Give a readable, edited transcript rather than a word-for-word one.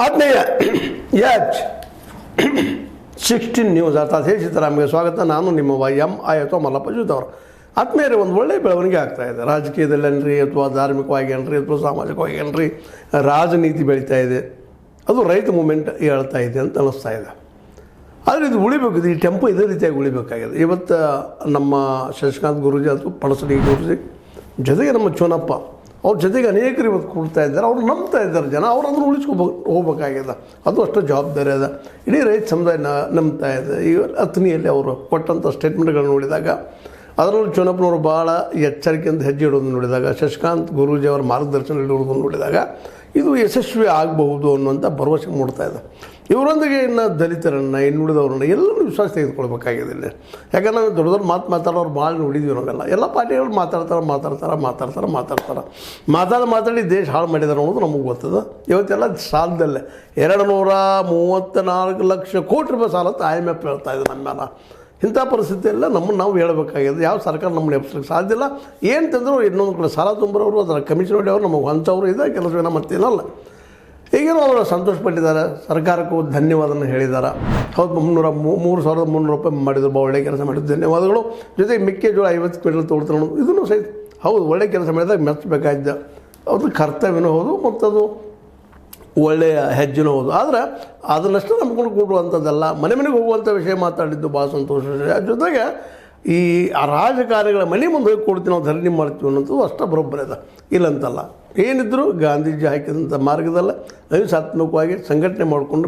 ಆತ್ಮೀಯ H 16 news ಅರ್ಥಾತ್ ಹೇ ಸಿದ್ದರಾಮಯ್ಯ ಸ್ವಾಗತ. ನಾನು ನಿಮ್ಮ YM ಅಥವಾ ಮಲ್ಲಪ್ಪ ಜೂತವರು. ಆತ್ಮೀಯರೇ, ಒಂದು ಒಳ್ಳೆಯ ಬೆಳವಣಿಗೆ ಆಗ್ತಾಯಿದೆ ರಾಜಕೀಯದಲ್ಲಿ ಅನ್ರಿ, ಅಥವಾ ಧಾರ್ಮಿಕವಾಗಿ ಅನ್ರಿ, ಅಥವಾ ಸಾಮಾಜಿಕವಾಗಿ ಅನ್ರಿ, ರಾಜನೀತಿ ಬೆಳೀತಾ ಇದೆ. ಅದು ರೈತ ಮೂಮೆಂಟ್ ಹೇಳ್ತಾ ಇದೆ ಅಂತ ಅನ್ನಿಸ್ತಾ ಇದೆ. ಆದರೆ ಇದು ಉಳಿಬೇಕು, ಇದು ಈ ಟೆಂಪೋ ಇದೇ ರೀತಿಯಾಗಿ ಉಳಿಬೇಕಾಗಿದೆ. ಇವತ್ತು ನಮ್ಮ ಶಶಿಕಾಂತ್ ಗುರೂಜಿ ಅಥವಾ ಪಣಸಡಿ ಗುರೂಜಿ ಜೊತೆಗೆ ನಮ್ಮ ಚೋನಪ್ಪ ಅವ್ರ ಜೊತೆಗೆ ಅನೇಕರು ಇವತ್ತು ಕೊಡ್ತಾ ಇದ್ದಾರೆ. ಅವ್ರು ನಂಬ್ತಾ ಇದ್ದಾರೆ ಜನ, ಅವ್ರು ಅದನ್ನು ಹೋಗ್ಬೇಕಾಗಿದೆ. ಅದು ಅಷ್ಟು ಜವಾಬ್ದಾರಿ ಅದ. ಇಡೀ ರೈತ ಸಮುದಾಯ ನಂಬ್ತಾ ಇದೆ. ಈ ಅತ್ನಿಯಲ್ಲಿ ಅವರು ಕೊಟ್ಟಂಥ ಸ್ಟೇಟ್ಮೆಂಟ್ಗಳನ್ನು ನೋಡಿದಾಗ, ಅದರಲ್ಲೂ ಚೋನಪ್ಪನವರು ಭಾಳ ಎಚ್ಚರಿಕೆಯಿಂದ ಹೆಜ್ಜೆ ಇಡೋದನ್ನು ನೋಡಿದಾಗ, ಶಶಿಕಾಂತ್ ಗುರೂಜಿ ಅವರ ಮಾರ್ಗದರ್ಶನ ಇಡುವುದನ್ನು ನೋಡಿದಾಗ ಇದು ಯಶಸ್ವಿ ಆಗಬಹುದು ಅನ್ನುವಂಥ ಭರವಸೆ ಮೂಡ್ತಾ ಇದೆ. ಇವರೊಂದಿಗೆ ಇನ್ನು ದಲಿತರನ್ನು, ಇನ್ನುಳಿದವ್ರನ್ನ ಎಲ್ಲರೂ ವಿಶ್ವಾಸ ತೆಗೆದುಕೊಳ್ಬೇಕಾಗಿದೆ ಇಲ್ಲಿ. ಯಾಕಂದ್ರೆ ನಾವು ದೊಡ್ಡ ದೊಡ್ಡ ಮಾತಾಡೋರು ಭಾಳ ನೋಡಿದ್ವಿ ನಾವೆಲ್ಲ. ಎಲ್ಲ ಪಾರ್ಟಿಗಳು ಮಾತಾಡಿ ದೇಶ ಹಾಳು ಮಾಡಿದಾರೆ ಅನ್ನೋದು ನಮಗೆ ಗೊತ್ತದ. ಇವತ್ತೆಲ್ಲ ಸಾಲದಲ್ಲೇ 234 ಲಕ್ಷ ಕೋಟಿ ರೂಪಾಯಿ ಸಾಲ IMF ಹೇಳ್ತಾ ಇದೆ ನಮ್ಮ ಮೇಲೆ. ಇಂಥ ಪರಿಸ್ಥಿತಿಯೆಲ್ಲ ನಾವು ಹೇಳಬೇಕಾಗಿದೆ. ಯಾವ ಸರ್ಕಾರ ನಮ್ಮನ್ನು ಎಬ್ಸಲಿಕ್ಕೆ ಸಾಧ್ಯ ಇಲ್ಲ. ಏನು ತಂದರೂ ಇನ್ನೊಂದು ಕಡೆ ಸಾಲ ತುಂಬೋರು, ಅದರ ಕಮಿಷನ್ ಹೊಡೆಯವರು ನಮಗೆ ಹೊಂಚವರು ಇದೆ, ಕೆಲಸವೇನೋ ಮತ್ತೇನಲ್ಲ. ಈಗೇನೋ ಅವರು ಸಂತೋಷಪಟ್ಟಿದ್ದಾರೆ, ಸರ್ಕಾರಕ್ಕೂ ಧನ್ಯವಾದನ ಹೇಳಿದ್ದಾರೆ. ಹೌದು, 3,300 ರೂಪಾಯಿ ಮಾಡಿದ್ರು, ಒಳ್ಳೆಯ ಕೆಲಸ ಮಾಡಿದ್ದು, ಧನ್ಯವಾದಗಳು. ಜೊತೆಗೆ ಮೆಕ್ಕೆಜೋಳ 50 ಕ್ವಿಂಟಲ್ ತೊಗೊಳ್ತಾರೆ ಅನ್ನೋದು ಇದನ್ನು ಸಹಿತ ಹೌದು, ಒಳ್ಳೆಯ ಕೆಲಸ ಮಾಡಿದಾಗ ಮೆಚ್ಚಬೇಕಾಗಿದ್ದ. ಅದು ಕರ್ತವ್ಯನೂ ಹೌದು, ಮತ್ತು ಅದು ಒಳ್ಳೆಯ ಹೆಜ್ಜೆನೂ ಹೌದು. ಆದರೆ ಅದನ್ನಷ್ಟು ನಂಬ್ಕೊಂಡು ಕೂಡುವಂಥದ್ದಲ್ಲ. ಮನೆಗೆ ಹೋಗುವಂಥ ವಿಷಯ ಮಾತಾಡಿದ್ದು ಭಾಳ ಸಂತೋಷ ವಿಷಯ. ಜೊತೆಗೆ ಈ ರಾಜಕಾರಣಿಗಳ ಮನೆ ಮುಂದೆ ಹೋಗಿ ಕೊಡ್ತೀವಿ, ನಾವು ಧರಣಿ ಮಾಡ್ತೀವಿ ಅನ್ನೋದು ಅಷ್ಟೇ ಬರೋಬ್ಬರಿ ಅದ, ಇಲ್ಲಂತಲ್ಲ. ಏನಿದ್ರು ಗಾಂಧೀಜಿ ಹಾಕಿದಂಥ ಮಾರ್ಗದಲ್ಲ ಅಹಿಂಸಾತ್ಮಕವಾಗಿ ಸಂಘಟನೆ ಮಾಡಿಕೊಂಡು